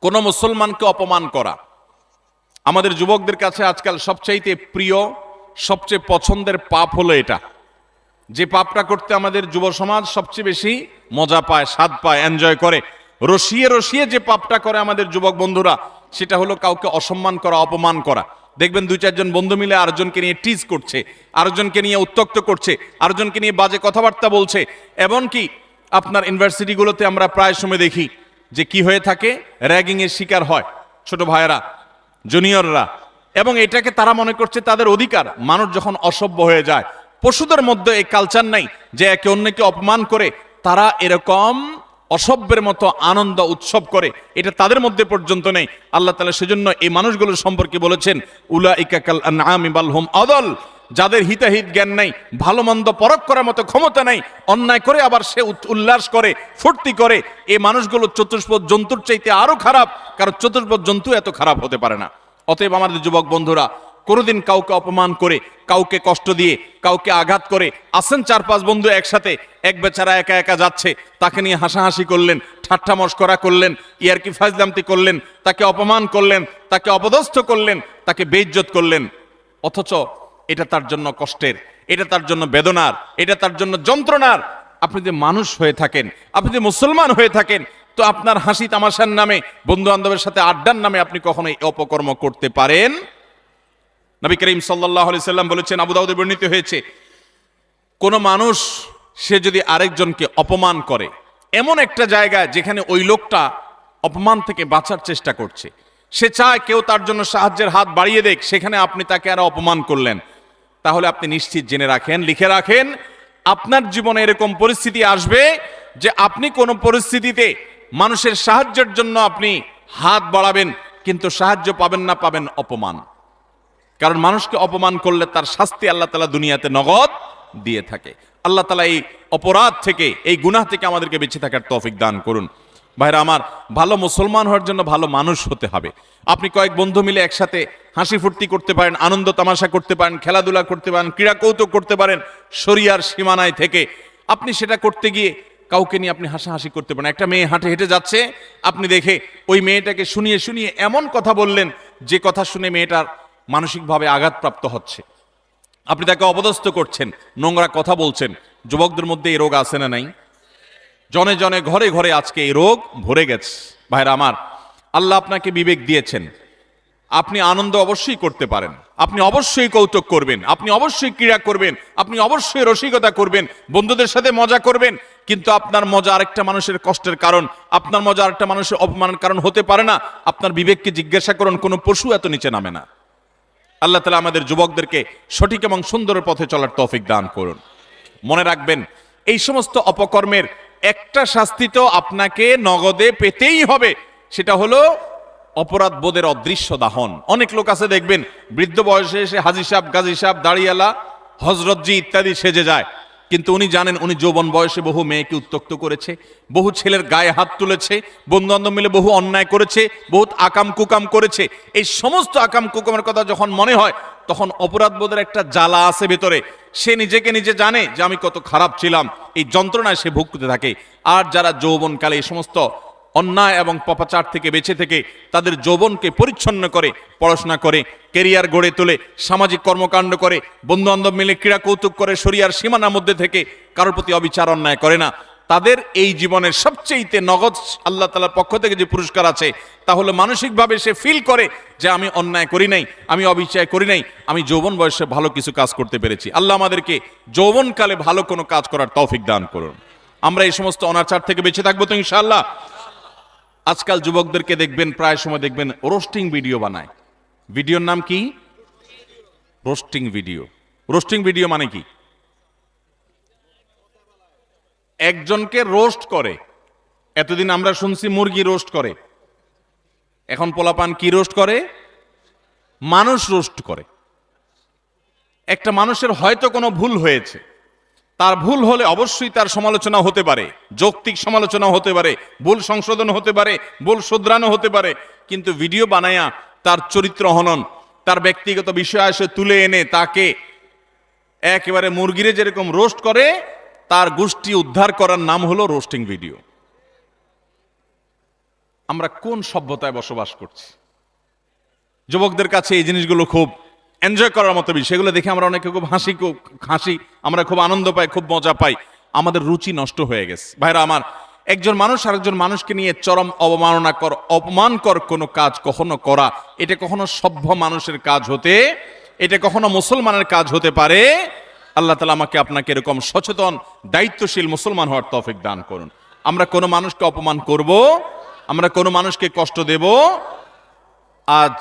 কোন মুসলমানকে অপমান করা আমাদের যুবকদের কাছে আজকাল সবচাইতে প্রিয়, সবচেয়ে পছন্দের পাপ হলো এটা। যে পাপটা করতে আমাদের যুব সমাজ সবচেয়ে বেশি মজা পায়, স্বাদ পায়, এনজয় করে, রসিয়ে রসিয়ে যে পাপটা করে আমাদের যুবক বন্ধুরা, সেটা হলো কাউকে অসম্মান করা, অপমান করা। দেখবেন দুই চারজন বন্ধু মিলে আরেকজনকে নিয়ে টিজ করছে, আরেকজনকে নিয়ে উত্ত্যক্ত করছে, আরেকজনকে নিয়ে বাজে কথাবার্তা বলছে। এমনকি আপনার ইউনিভার্সিটিগুলোতে আমরা প্রায় সময় দেখি যে কি হয়ে থাকে, র্যাগিং এর শিকার হয় ছোট ভাইয়েরা, জুনিয়ররা, এবং এটাকে তারা মনে করছে তাদের অধিকার। মানুষ যখন অসভ্য হয়ে যায়, পশুদের মধ্যে এই কালচার নাই যে একে অন্যকে অপমান করে তারা এরকম অসভ্যের মতো আনন্দ উৎসব করে, এটা তাদের মধ্যে পর্যন্ত নেই। আল্লাহ তাআলা সেজন্য এই মানুষগুলোর সম্পর্কে বলেছেন, উলাইকা কাল আনআমি বাল হুম আদাল, যাদের হিতাহিত জ্ঞান নাই, ভালো মন্দ পরখ করার মতো ক্ষমতা নাই, অন্যায় করে আবার সে উল্লাস করে, ফুর্তি করে, এই মানুষগুলো চতুষ্পদ জন্তুর চাইতে আরো খারাপ, কারণ চতুষ্পদ জন্তু এত খারাপ হতে পারে না। অতএব আমাদের যুবক বন্ধুরা, কোনোদিন কাউকে অপমান করে, কাউকে কষ্ট দিয়ে, কাউকে আঘাত করে, আসেন 4-5 বন্ধু একসাথে, এক বেচারা একা একা যাচ্ছে, তাকে নিয়ে হাসাহাসি করলেন, ঠাট্টা মশকরা করলেন, ইয়ারকি ফাজলামতি করলেন, তাকে অপমান করলেন, তাকে অপদস্থ করলেন, তাকে বেইজ্জত করলেন, অথচ এটা তার জন্য কষ্টের, এটা তার জন্য বেদনার, এটা তার জন্য যন্ত্রণার। আপনি যে মানুষ হয়ে থাকেন, আপনি যে মুসলমান হয়ে থাকেন, তো আপনার হাসি তামাশার নামে, বন্ধু বান্ধবের সাথে আড্ডার নামে আপনি কখনো এই অপকর্ম করতে পারেন? নবী করিম সাল্লাল্লাহু আলাইহি সাল্লাম বলেছেন, আবু দাউদে বর্ণিত হয়েছে, কোন মানুষ সে যদি আরেকজনকে অপমান করে এমন একটা জায়গায় যেখানে ওই লোকটা অপমান থেকে বাঁচার চেষ্টা করছে, সে চায় কেউ তার জন্য সাহায্যের হাত বাড়িয়ে দেখ, সেখানে আপনি তাকে আরো অপমান করলেন, তাহলে আপনি নিশ্চিত জেনে রাখেন, লিখে রাখেন, আপনার জীবনে এরকম পরিস্থিতি আসবে যে আপনি কোন পরিস্থিতিতে মানুষের সাহায্যের জন্য আপনি হাত বাড়াবেন, কিন্তু সাহায্য পাবেন না, পাবেন অপমান। কারণ মানুষকে অপমান করলে তার শাস্তি আল্লাহ তাআলা দুনিয়াতে নগদ দিয়ে থাকে। আল্লাহ তাআলা এই অপরাধ থেকে, এই গুনাহ থেকে আমাদেরকে বেঁচে থাকার তৌফিক দান করুন। ভাইরা আমার, ভালো মুসলমান হওয়ার জন্য ভালো মানুষ হতে হবে। আপনি কয়েক বন্ধু মিলে একসাথে হাসি ফুর্তি করতে পারেন, আনন্দ তামাশা করতে পারেন, খেলাধুলা করতে পারেন, ক্রীড়া কৌতুক করতে পারেন, শরিয়ার সীমানায় থেকে। আপনি সেটা করতে গিয়ে কাউকে নিয়ে আপনি হাসাহাসি করতে পারেন। একটা মেয়ে হাঁটে হেঁটে যাচ্ছে, আপনি দেখে ওই মেয়েটাকে শুনিয়ে শুনিয়ে এমন কথা বললেন যে কথা শুনে মেয়েটার মানসিকভাবে আঘাতপ্রাপ্ত হচ্ছে, আপনি তাকে অপদস্থ করছেন, নোংরা কথা বলছেন। যুবকদের মধ্যে এই রোগ আছে না নাই? জনে জনে ঘরে ঘরে আজকে এই রোগ ভরে গেছে। ভাইরা আমার, আল্লাহ আপনাকে বিবেক দিয়েছেন, আপনি আনন্দ অবশ্যই করতে পারেন, আপনি অবশ্যই কৌতুক করবেন, আপনি অবশ্যই ক্রীড়া করবেন, আপনি অবশ্যই রসিকতা করবেন, বন্ধুদের সাথে মজা করবেন, কিন্তু আপনার মজা আরেকটা মানুষের কষ্টের কারণ, আপনার মজা আরেকটা মানুষের অপমানের কারণ হতে পারে না। আপনার বিবেককে জিজ্ঞাসা করুন, কোন পশু এত নিচে নামে না। আল্লাহ তাআলা আমাদের যুবকদেরকে সঠিক এবং সুন্দর পথে চলার তৌফিক দান করুন। মনে রাখবেন, এই সমস্ত অপকর্মের একটা শাস্তি তো আপনাকে নগদে পেতেই হবে, সেটা হলো অপরাধ বোধের অদৃশ্য দাহন। অনেক লোক আছে দেখবেন, বৃদ্ধ বয়সে এসে হাজী সাহেব, গাজী সাহেব, দাড়িয়ালা, হজরতজি ইত্যাদি সেজে যায়, কিন্তু উনি জানেন উনি যৌবন বয়সে বহু মেয়েকে উত্ত্যক্ত করেছে, বহু ছেলের গায়ে হাত তুলেছে, বন্ধু বান্ধব মিলে বহু অন্যায় করেছে, বহুত আকাম কুকাম করেছে। এই সমস্ত আকাম কুকামের কথা যখন মনে হয়, তখন অপরাধ বোধের একটা জ্বালা আছে ভেতরে, সে নিজেকে নিজে জানে যে আমি কত খারাপ ছিলাম, এই যন্ত্রণায় সে ভুগতে থাকে। আর যারা যৌবনকালে এই সমস্ত অন্যায় এবং পাপাচার থেকে বেঁচে থেকে তাদের যৌবনকে পরিচ্ছন্ন করে, পড়াশোনা করে, কেরিয়ার গড়ে তোলে, সামাজিক কর্মকাণ্ড করে, বন্ধু বান্ধব মিলে ক্রীড়া কৌতুক করে, শরিয়ার সীমানার মধ্যে থেকে কারোর প্রতি অবিচার অন্যায় করে না, তাদের এই জীবনের সবচেয়ে নগদ আল্লাহ তাআলার পক্ষ থেকে যে পুরস্কার আছে, তাহলে মানসিকভাবে সে ফিল করে যে আমি অন্যায় করি নাই, আমি অবিচার করি নাই, আমি যৌবন বয়সে ভালো কিছু কাজ করতে পেরেছি। আল্লাহ আমাদেরকে যৌবনকালে ভালো কোনো কাজ করার তৌফিক দান করুন। আমরা এই সমস্ত অনাচার থেকে বেঁচে থাকবো তো ইনশাআল্লাহ। আজকাল যুবকদেরকে দেখবেন, প্রায় সময় দেখবেন রোস্টিং ভিডিও বানায়। ভিডিওর নাম কি? Roasting video. রোস্টিং ভিডিও মানে কি? একজনকে রোস্ট করে। এতদিন আমরা শুনছি মুরগি রোস্ট করে, এখন পোলাপান কি রোস্ট করে? মানুষ রোস্ট করে। একটা মানুষের হয়তো কোনো ভুল হয়েছে, তার ভুল হলে অবশ্যই তার সমালোচনা হতে পারে, যৌক্তিক সমালোচনা হতে পারে, ভুল সংশোধন হতে পারে, ভুল শুধরানো হতে পারে, কিন্তু ভিডিও বানায়া তার চরিত্র হনন, তার ব্যক্তিগত বিষয় আসে তুলে এনে তাকে একেবারে মুরগিরে যেরকম রোস্ট করে, তার গোষ্ঠী উদ্ধার করার নাম হলো রোস্টিং ভিডিও। আমরা কোন সভ্যতায় বসবাস করছি? যুবকদের কাছে এই জিনিসগুলো খুব এনজয় করার মতো বিষয়। এগুলো দেখে আমরা অনেকে খুব হাসি, আমরা খুব আনন্দ পাই, খুব মজা পাই। আমাদের রুচি নষ্ট হয়ে গেছে। ভাইরা আমার, একজন মানুষ আরেকজন মানুষকে নিয়ে চরম অপমানকর কোনো কাজ কখনো করা, এটা কখনো সভ্য মানুষের কাজ এটা কখনো মুসলমানের কাজ হতে পারে? আল্লাহ তাআলা আমাকে আপনাকে এরকম সচেতন দায়িত্বশীল মুসলমান হওয়ার তৌফিক দান করুন। আমরা কোনো মানুষকে অপমান করব, আমরা কোনো মানুষকে কষ্ট দেব? আজ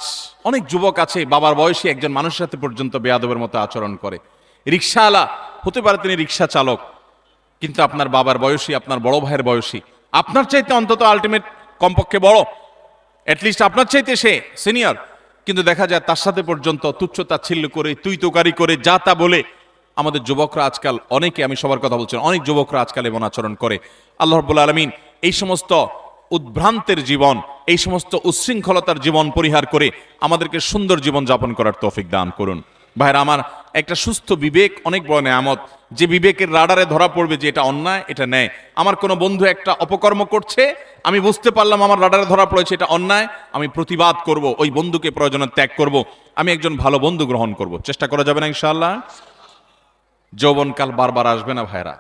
অনেক যুবক আছে বাবার বয়সী একজন মানুষের সাথে পর্যন্ত বেয়াদবের মতো আচরণ করে। রিকশাওয়ালা হতে পারে, তিনি রিকশা চালক, কিন্তু আপনার বাবার বয়সী, আপনার বড় ভাইয়ের বয়সী, আপনার চাইতে অন্তত আলটিমেট কমপক্ষে বড়, অ্যাটলিস্ট আপনার চাইতে সে সিনিয়র, কিন্তু দেখা যায় তার সাথে পর্যন্ত তুচ্ছ তাচ্ছিল্য করে, তুই তোকারি করে, যা তা বলে আমাদের যুবকরা আজকাল, অনেকে, আমি সবার কথা বলছি, অনেক যুবকরা আজকাল এমন আচরণ করে। আল্লাহ রাব্বুল আলামিন এই সমস্ত উদ্ভ্রান্তের জীবন, এই সমস্ত উচ্ছৃঙ্খলতার জীবন পরিহার করে আমাদেরকে সুন্দর জীবন যাপন করার তৌফিক দান করুন। ভাইরা আমার, একটা সুস্থ বিবেক অনেক বড় নেয়ামত, যে বিবেকের রাডারে ধরা পড়বে যে এটা অন্যায়, এটা ন্যায়। আমার কোনো বন্ধু একটা অপকর্ম করছে, আমি বুঝতে পারলাম আমার রাডারে ধরা পড়েছে এটা অন্যায়, আমি প্রতিবাদ করব, ওই বন্ধুকে প্রয়োজনে ত্যাগ করব, আমি একজন ভালো বন্ধু গ্রহণ করব। চেষ্টা করা যাবে না ইনশাআল্লাহ? যৌবনকাল বারবার আসবে না ভাইরা।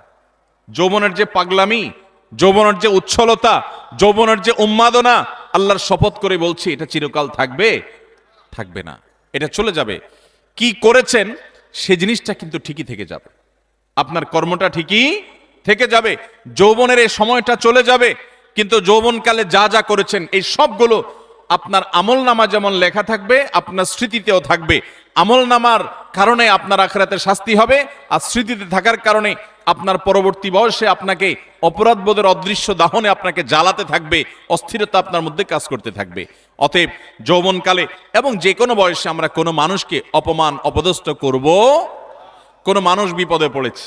যৌবনের যে পাগলামি, যৌবনের যে উচ্ছলতা, যৌবনের যে উন্মাদনা, আল্লাহর শপথ করে বলছি এটা চিরকাল থাকবে? থাকবে না, এটা চলে যাবে। কি করেছেন সে জিনিসটা কিন্তু ঠিকই থেকে যাবে, আপনার কর্মটা ঠিকই থেকে যাবে। যৌবনের এই সময়টা চলে যাবে, কিন্তু যৌবনকালে যা যা করেছেন এই সবগুলো আপনার আমলনামা যেমন লেখা থাকবে, আপনার স্মৃতিতেও থাকবে। আমলনামার কারণে আপনার আখিরাতে শাস্তি হবে, আর স্মৃতিতে থাকার কারণে আপনার পরবর্তী বয়সে আপনাকে অপরাধবোধের অদৃশ্য দাহনে আপনাকে জ্বালাতে থাকবে, অস্থিরতা আপনার মধ্যে কাজ করতে থাকবে। অতএব যৌবনকালে এবং যে কোনো বয়সে আমরা কোনো মানুষকে অপমান অপদস্থ করব। কোনো মানুষ বিপদে পড়েছে,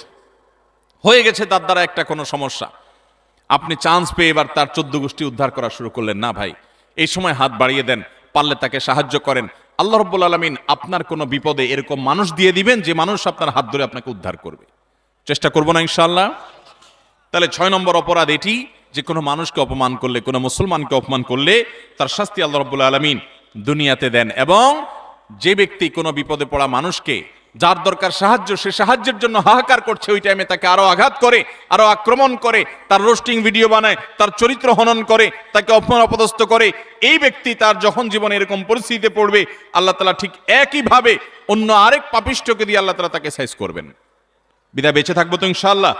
হয়ে গেছে তার দ্বারা একটা কোনো সমস্যা, আপনি চান্স পেয়ে এবার তার 14 গোষ্ঠী উদ্ধার করা শুরু করলেন না ভাই। এই সময় হাত বাড়িয়ে দেন, পারলে তাকে সাহায্য করেন। আল্লাহ রাব্বুল আলামিন আপনার কোনো বিপদে এরকম মানুষ দিয়ে দিবেন যে মানুষ আপনার হাত ধরে আপনাকে উদ্ধার করবে। চেষ্টা করবো না ইনশাআল্লাহ? তাহলে 6 নম্বর অপরাধ এটি, যে কোনো মানুষকে অপমান করলে, কোনো মুসলমানকে অপমান করলে তার শাস্তি আল্লাহ রাব্বুল আলামিন দুনিয়াতে দেন। এবং যে ব্যক্তি কোনো বিপদে পড়া মানুষকে, যার দরকার সাহায্য, সে সাহায্যের জন্য হাহাকার করছে, ওই টাইমে তাকে আরো আঘাত করে, আরো আক্রমণ করে, তার রোস্টিং ভিডিও বানায়, তার চরিত্র হনন করে, তাকে অপমান অপদস্থ করে, এই ব্যক্তি তার যখন জীবনে এরকম পরিস্থিতিতে পড়বে, আল্লাহ তাআলা ঠিক একইভাবে অন্য আরেক পাপিষ্ঠকে দিয়ে আল্লাহ তাআলা তাকে সাইজ করবেন। বিদায় বেঁচে থাকবো তো ইনশাআল্লাহ?